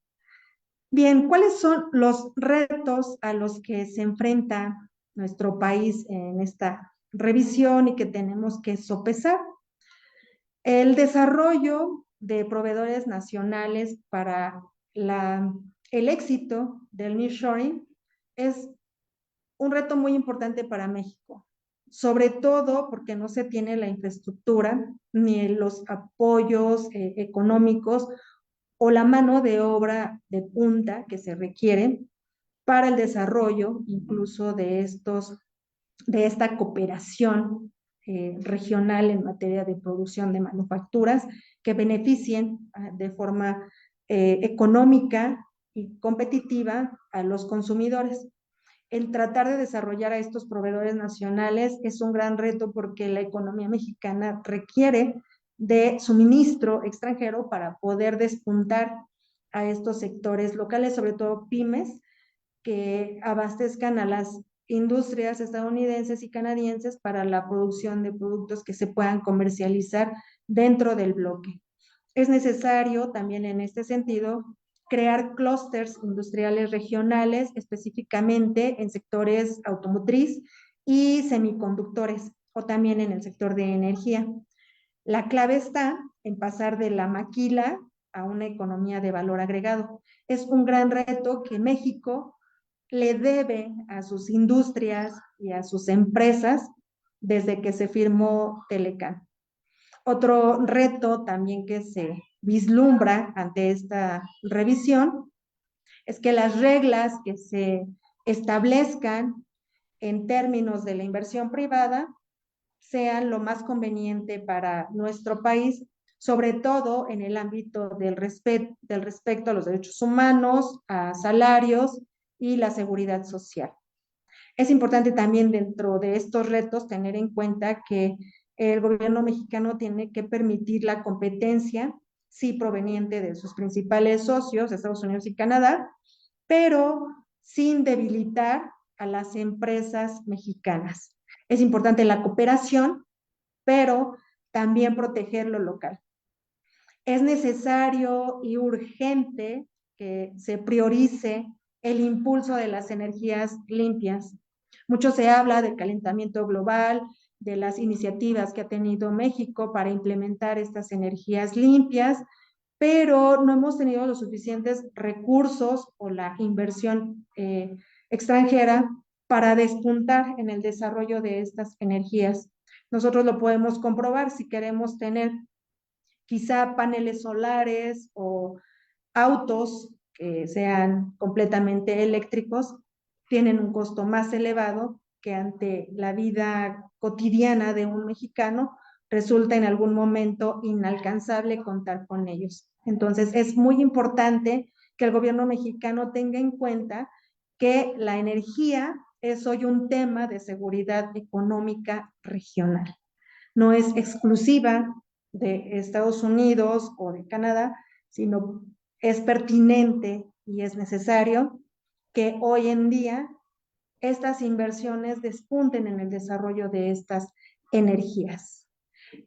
Bien, ¿cuáles son los retos a los que se enfrenta nuestro país en esta revisión y que tenemos que sopesar? El desarrollo de proveedores nacionales para el éxito del nearshoring es un reto muy importante para México, sobre todo porque no se tiene la infraestructura ni los apoyos económicos o la mano de obra de punta que se requiere para el desarrollo incluso de esta cooperación regional en materia de producción de manufacturas que beneficien de forma económica y competitiva a los consumidores. El tratar de desarrollar a estos proveedores nacionales es un gran reto porque la economía mexicana requiere de suministro extranjero para poder despuntar a estos sectores locales, sobre todo pymes, que abastezcan a las industrias estadounidenses y canadienses para la producción de productos que se puedan comercializar dentro del bloque. Es necesario también en este sentido crear clústeres industriales regionales, específicamente en sectores automotriz y semiconductores, o también en el sector de energía. La clave está en pasar de la maquila a una economía de valor agregado. Es un gran reto que México le debe a sus industrias y a sus empresas desde que se firmó Telecán. Otro reto también que se vislumbra ante esta revisión es que las reglas que se establezcan en términos de la inversión privada sean lo más conveniente para nuestro país, sobre todo en el ámbito del respeto a los derechos humanos, a salarios y la seguridad social. Es importante también dentro de estos retos tener en cuenta que el gobierno mexicano tiene que permitir la competencia, sí proveniente de sus principales socios, Estados Unidos y Canadá, pero sin debilitar a las empresas mexicanas. Es importante la cooperación, pero también proteger lo local. Es necesario y urgente que se priorice el impulso de las energías limpias. Mucho se habla del calentamiento global, de las iniciativas que ha tenido México para implementar estas energías limpias, pero no hemos tenido los suficientes recursos o la inversión extranjera para despuntar en el desarrollo de estas energías. Nosotros lo podemos comprobar si queremos tener quizá paneles solares o autos que sean completamente eléctricos, tienen un costo más elevado que ante la vida cotidiana de un mexicano resulta en algún momento inalcanzable contar con ellos. Entonces, es muy importante que el gobierno mexicano tenga en cuenta que la energía es hoy un tema de seguridad económica regional. No es exclusiva de Estados Unidos o de Canadá, sino es pertinente y es necesario que hoy en día estas inversiones despunten en el desarrollo de estas energías.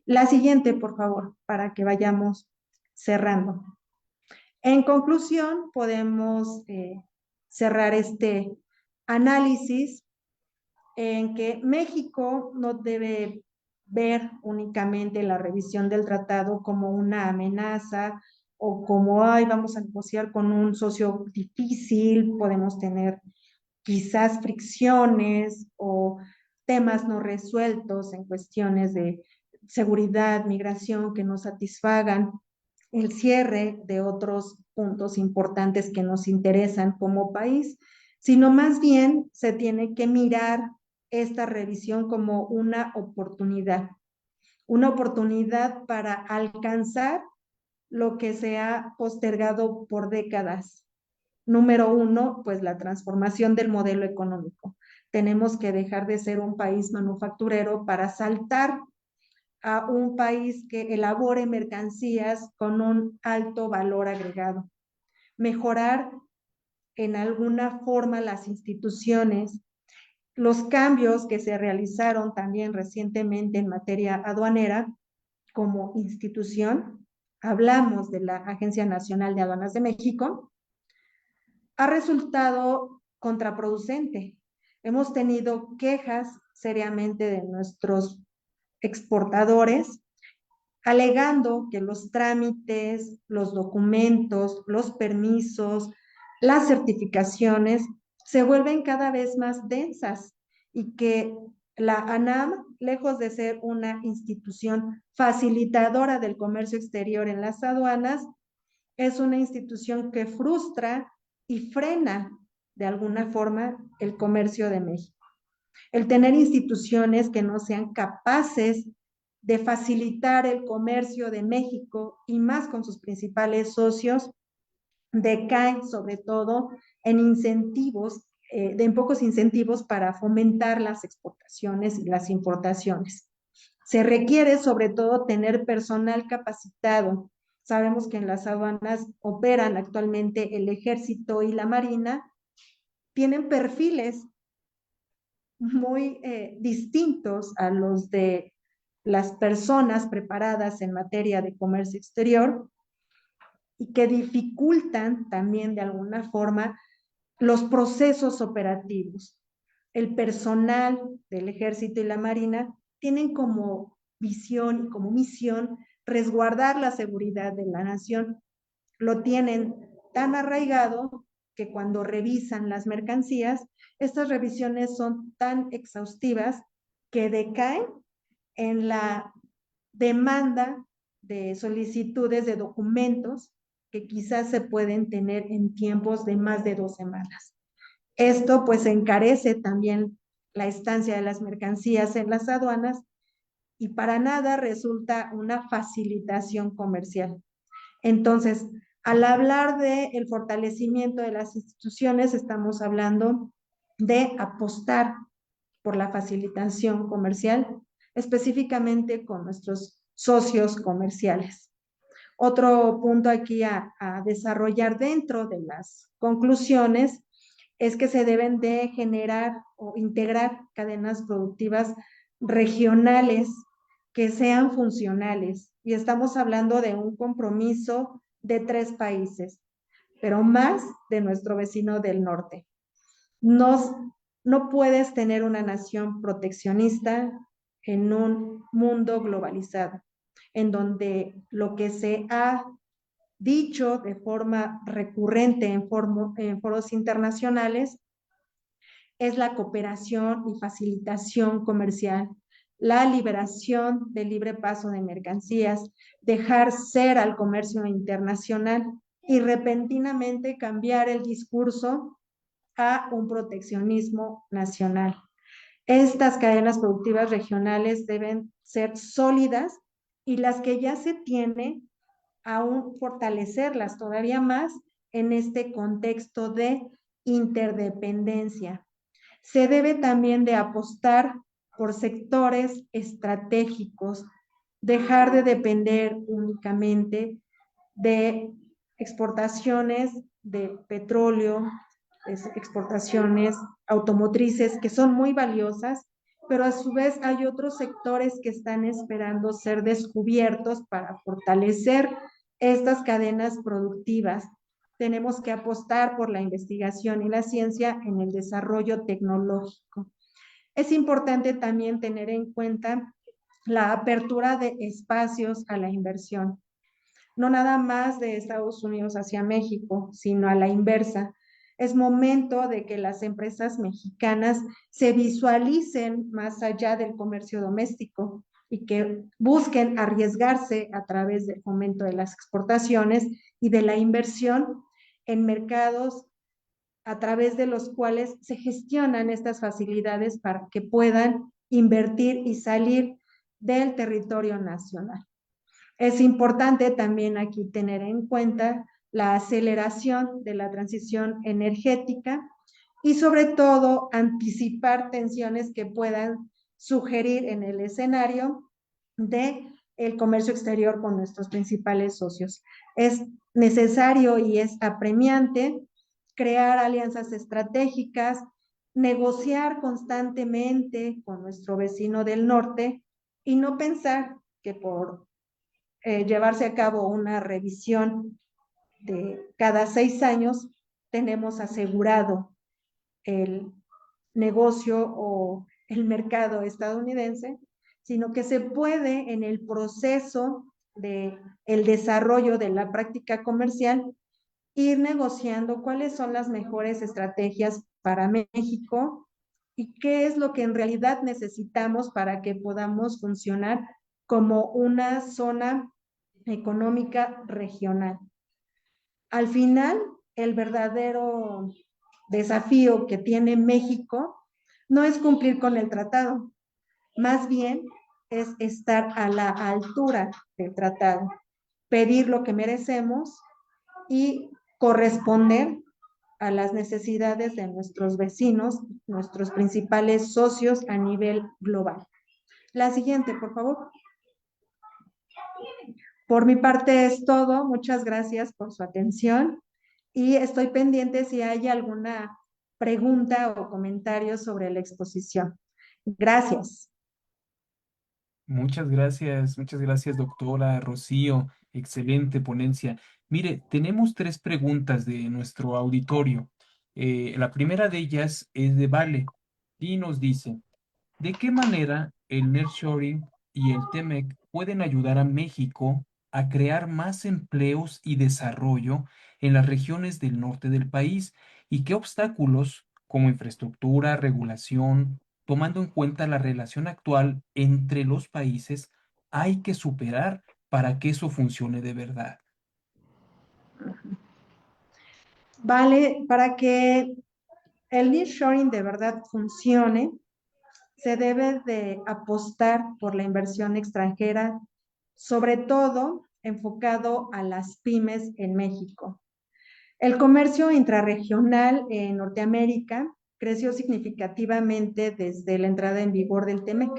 La siguiente, por favor, para que vayamos cerrando. En conclusión, podemos cerrar este análisis en que México no debe ver únicamente la revisión del tratado como una amenaza o como, ay, vamos a negociar con un socio difícil, podemos tener quizás fricciones o temas no resueltos en cuestiones de seguridad, migración que no satisfagan el cierre de otros puntos importantes que nos interesan como país, sino más bien se tiene que mirar esta revisión como una oportunidad para alcanzar lo que se ha postergado por décadas. Número uno, pues la transformación del modelo económico. Tenemos que dejar de ser un país manufacturero para saltar a un país que elabore mercancías con un alto valor agregado. Mejorar en alguna forma las instituciones, los cambios que se realizaron también recientemente en materia aduanera como institución. Hablamos de la Agencia Nacional de Aduanas de México, ha resultado contraproducente. Hemos tenido quejas seriamente de nuestros exportadores, alegando que los trámites, los documentos, los permisos, las certificaciones se vuelven cada vez más densas y que la ANAM, lejos de ser una institución facilitadora del comercio exterior en las aduanas, es una institución que frustra y frena de alguna forma el comercio de México. El tener instituciones que no sean capaces de facilitar el comercio de México y más con sus principales socios, decaen sobre todo en incentivos, en pocos incentivos para fomentar las exportaciones y las importaciones. Se requiere sobre todo tener personal capacitado. Sabemos que en las aduanas operan actualmente el Ejército y la Marina, tienen perfiles muy distintos a los de las personas preparadas en materia de comercio exterior y que dificultan también de alguna forma los procesos operativos. El personal del Ejército y la Marina tienen como visión y como misión resguardar la seguridad de la nación. Lo tienen tan arraigado que cuando revisan las mercancías, estas revisiones son tan exhaustivas que decaen en la demanda de solicitudes de documentos que quizás se pueden tener en tiempos de más de 2 semanas. Esto pues encarece también la estancia de las mercancías en las aduanas y para nada resulta una facilitación comercial. Entonces, al hablar del fortalecimiento de las instituciones, estamos hablando de apostar por la facilitación comercial, específicamente con nuestros socios comerciales. Otro punto aquí a desarrollar dentro de las conclusiones es que se deben de generar o integrar cadenas productivas regionales que sean funcionales. Y estamos hablando de un compromiso de 3 países, pero más de nuestro vecino del norte. No puedes tener una nación proteccionista en un mundo globalizado, en donde lo que se ha dicho de forma recurrente en foros internacionales es la cooperación y facilitación comercial, la liberación del libre paso de mercancías, dejar ser al comercio internacional y repentinamente cambiar el discurso a un proteccionismo nacional. Estas cadenas productivas regionales deben ser sólidas y las que ya se tienen, aún fortalecerlas todavía más en este contexto de interdependencia. Se debe también de apostar por sectores estratégicos, dejar de depender únicamente de exportaciones de petróleo, exportaciones automotrices que son muy valiosas, pero a su vez hay otros sectores que están esperando ser descubiertos para fortalecer estas cadenas productivas. Tenemos que apostar por la investigación y la ciencia en el desarrollo tecnológico. Es importante también tener en cuenta la apertura de espacios a la inversión, no nada más de Estados Unidos hacia México, sino a la inversa. Es momento de que las empresas mexicanas se visualicen más allá del comercio doméstico y que busquen arriesgarse a través del fomento de las exportaciones y de la inversión en mercados a través de los cuales se gestionan estas facilidades para que puedan invertir y salir del territorio nacional. Es importante también aquí tener en cuenta la aceleración de la transición energética y sobre todo anticipar tensiones que puedan sugerir en el escenario de el comercio exterior con nuestros principales socios. Es necesario y es apremiante crear alianzas estratégicas, negociar constantemente con nuestro vecino del norte y no pensar que por llevarse a cabo una revisión de cada 6 años, tenemos asegurado el negocio o el mercado estadounidense, sino que se puede en el proceso de el desarrollo de la práctica comercial ir negociando cuáles son las mejores estrategias para México y qué es lo que en realidad necesitamos para que podamos funcionar como una zona económica regional. Al final, el verdadero desafío que tiene México no es cumplir con el tratado, más bien es estar a la altura del tratado, pedir lo que merecemos y corresponder a las necesidades de nuestros vecinos, nuestros principales socios a nivel global. La siguiente, por favor. Por mi parte es todo. Muchas gracias por su atención y estoy pendiente si hay alguna pregunta o comentario sobre la exposición. Gracias. Muchas gracias, doctora Rocío. Excelente ponencia. Mire, tenemos tres preguntas de nuestro auditorio. La primera de ellas es de Vale y nos dice, ¿de qué manera el nearshoring y el TEMEC pueden ayudar a México a crear más empleos y desarrollo en las regiones del norte del país? ¿Y qué obstáculos, como infraestructura, regulación, tomando en cuenta la relación actual entre los países, hay que superar para que eso funcione de verdad? Vale, para que el nearshoring de verdad funcione, se debe de apostar por la inversión extranjera, sobre todo enfocado a las pymes en México. El comercio intrarregional en Norteamérica creció significativamente desde la entrada en vigor del TEMEC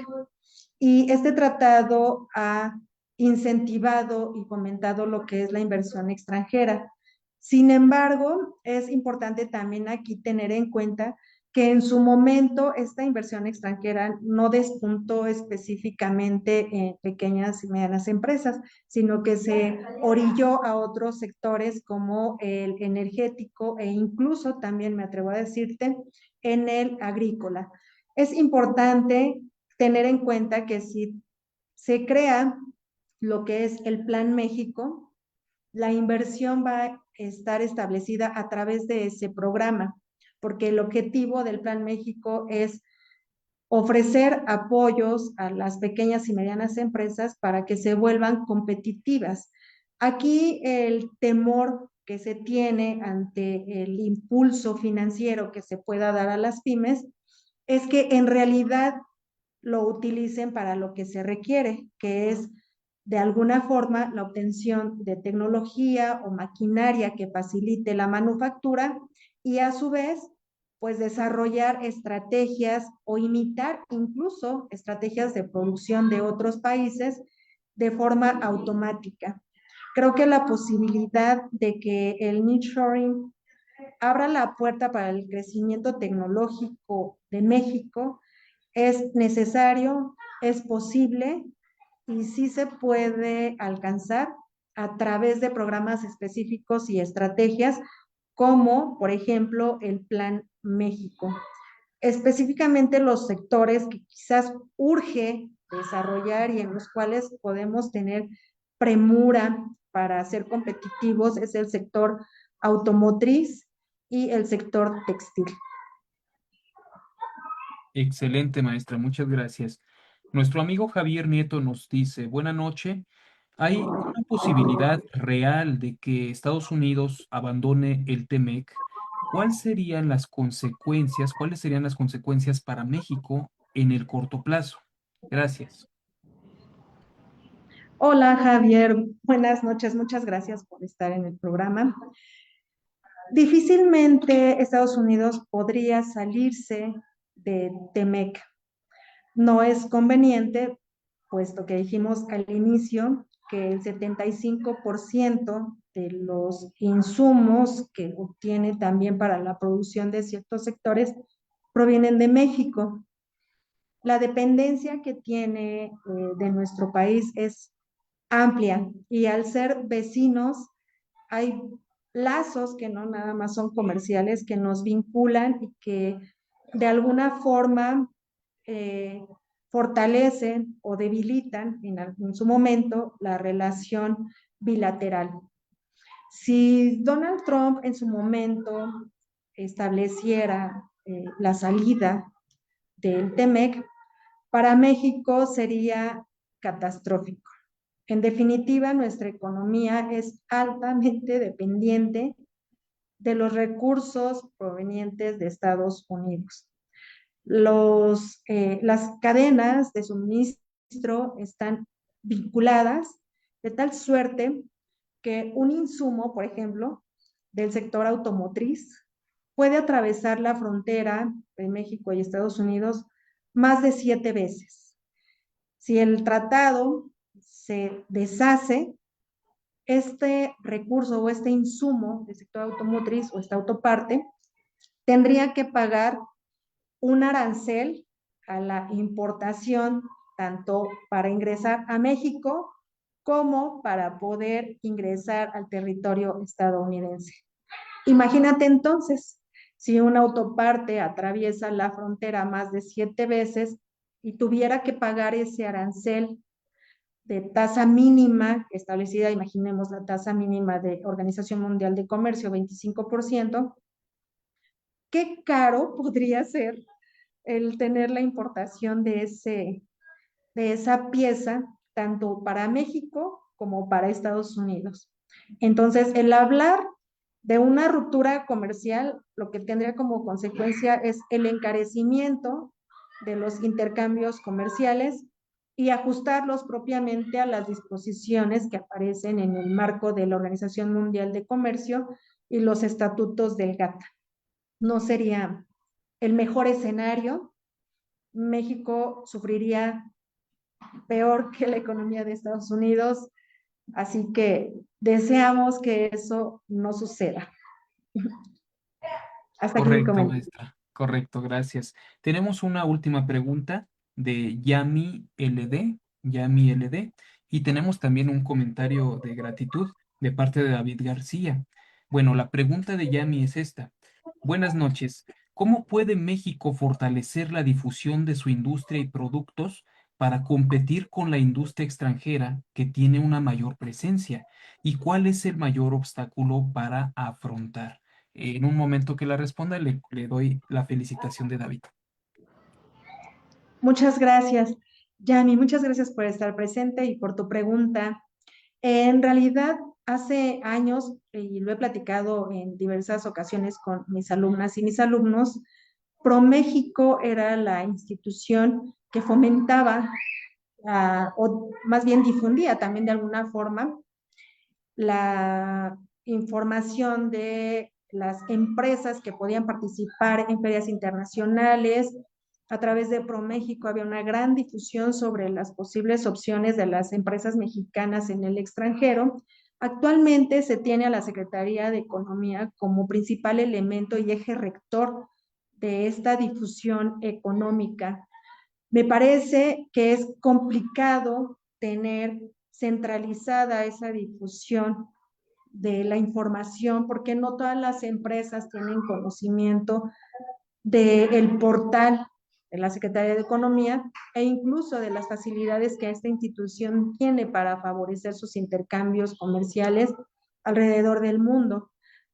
y este tratado ha incentivado y fomentado lo que es la inversión extranjera. Sin embargo, es importante también aquí tener en cuenta que en su momento esta inversión extranjera no despuntó específicamente en pequeñas y medianas empresas, sino que se orilló a otros sectores como el energético e incluso también me atrevo a decirte en el agrícola. Es importante tener en cuenta que si se crea lo que es el Plan México, la inversión va a estar establecida a través de ese programa, porque el objetivo del Plan México es ofrecer apoyos a las pequeñas y medianas empresas para que se vuelvan competitivas. Aquí el temor que se tiene ante el impulso financiero que se pueda dar a las pymes es que en realidad lo utilicen para lo que se requiere, que es de alguna forma la obtención de tecnología o maquinaria que facilite la manufactura y a su vez pues desarrollar estrategias o imitar incluso estrategias de producción de otros países de forma automática. Creo que la posibilidad de que el nearshoring abra la puerta para el crecimiento tecnológico de México es necesario, es posible y sí se puede alcanzar a través de programas específicos y estrategias como, por ejemplo, el Plan México. Específicamente los sectores que quizás urge desarrollar y en los cuales podemos tener premura para ser competitivos es el sector automotriz y el sector textil. Excelente, maestra, muchas gracias. Nuestro amigo Javier Nieto nos dice, buena noche. ¿Hay una posibilidad real de que Estados Unidos abandone el TEMEC? ¿Cuáles serían las consecuencias para México en el corto plazo? Gracias. Hola Javier, buenas noches, muchas gracias por estar en el programa. Difícilmente Estados Unidos podría salirse de TEMEC. No es conveniente, puesto que dijimos al inicio que el 75% de los insumos que obtiene también para la producción de ciertos sectores provienen de México. La dependencia que tiene de nuestro país es amplia y al ser vecinos hay lazos que no nada más son comerciales, que nos vinculan y que de alguna forma fortalecen o debilitan en su momento la relación bilateral. Si Donald Trump en su momento estableciera la salida del TEMEC, para México sería catastrófico. En definitiva, nuestra economía es altamente dependiente de los recursos provenientes de Estados Unidos. Las cadenas de suministro están vinculadas de tal suerte que un insumo, por ejemplo, del sector automotriz puede atravesar la frontera de México y Estados Unidos más de 7 veces. Si el tratado se deshace, este recurso o este insumo del sector automotriz o esta autoparte tendría que pagar un arancel a la importación, tanto para ingresar a México como para poder ingresar al territorio estadounidense. Imagínate entonces, si una autoparte atraviesa la frontera más de 7 veces y tuviera que pagar ese arancel de tasa mínima establecida, imaginemos la tasa mínima de Organización Mundial de Comercio, 25%, ¿qué caro podría ser el tener la importación de esa pieza, tanto para México como para Estados Unidos? Entonces, el hablar de una ruptura comercial, lo que tendría como consecuencia es el encarecimiento de los intercambios comerciales y ajustarlos propiamente a las disposiciones que aparecen en el marco de la Organización Mundial de Comercio y los estatutos del GATT. No sería el mejor escenario. México sufriría peor que la economía de Estados Unidos, así que deseamos que eso no suceda. Hasta aquí mi Correcto, comentario. maestra. Correcto, gracias. Tenemos una última pregunta de Yami LD, y tenemos también un comentario de gratitud de parte de David García. Bueno, la pregunta de Yami es esta. Buenas noches. ¿Cómo puede México fortalecer la difusión de su industria y productos para competir con la industria extranjera que tiene una mayor presencia? ¿Y cuál es el mayor obstáculo para afrontar? En un momento que la responda, le doy la felicitación de David. Muchas gracias, Yami, muchas gracias por estar presente y por tu pregunta. En realidad, hace años, y lo he platicado en diversas ocasiones con mis alumnas y mis alumnos, ProMéxico era la institución que fomentaba, o más bien difundía también de alguna forma, la información de las empresas que podían participar en ferias internacionales. A través de ProMéxico había una gran difusión sobre las posibles opciones de las empresas mexicanas en el extranjero. Actualmente se tiene a la Secretaría de Economía como principal elemento y eje rector de esta difusión económica. Me parece que es complicado tener centralizada esa difusión de la información, porque no todas las empresas tienen conocimiento del portal de la Secretaría de Economía e incluso de las facilidades que esta institución tiene para favorecer sus intercambios comerciales alrededor del mundo.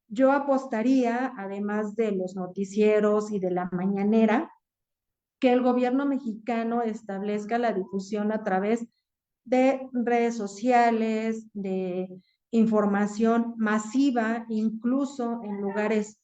Yo apostaría, además de los noticieros y de la mañanera, que el gobierno mexicano establezca la difusión a través de redes sociales, de información masiva, incluso en lugares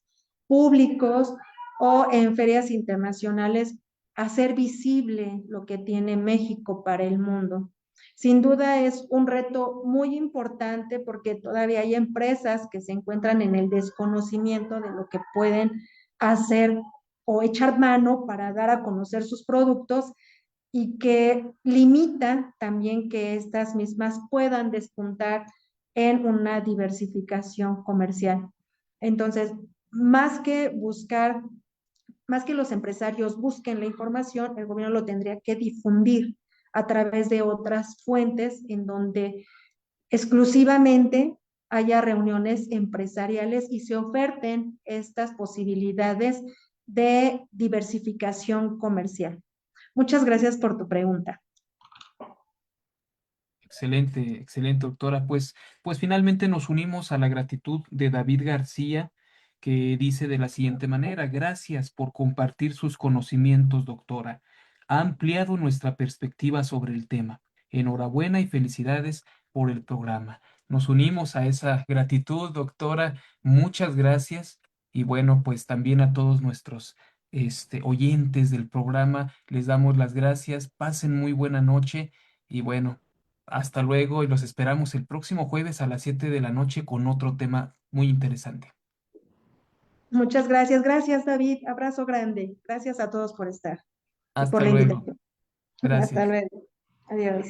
públicos o en ferias internacionales, hacer visible lo que tiene México para el mundo. Sin duda es un reto muy importante porque todavía hay empresas que se encuentran en el desconocimiento de lo que pueden hacer o echar mano para dar a conocer sus productos, y que limita también que estas mismas puedan despuntar en una diversificación comercial. Entonces, más que buscar, más que los empresarios busquen la información, el gobierno lo tendría que difundir a través de otras fuentes en donde exclusivamente haya reuniones empresariales y se oferten estas posibilidades de diversificación comercial. Muchas gracias por tu pregunta. Excelente, excelente, doctora. Pues finalmente nos unimos a la gratitud de David García, que dice de la siguiente manera: gracias por compartir sus conocimientos, doctora. Ha ampliado nuestra perspectiva sobre el tema. Enhorabuena y felicidades por el programa. Nos unimos a esa gratitud, doctora. Muchas gracias. Y bueno, pues también a todos nuestros oyentes del programa, les damos las gracias. Pasen muy buena noche y bueno. Hasta luego y los esperamos el próximo jueves a las 7 de la noche con otro tema muy interesante. Muchas gracias. Gracias, David. Abrazo grande. Gracias a todos por estar y por Hasta la luego. invitación. Hasta Gracias. luego. Adiós.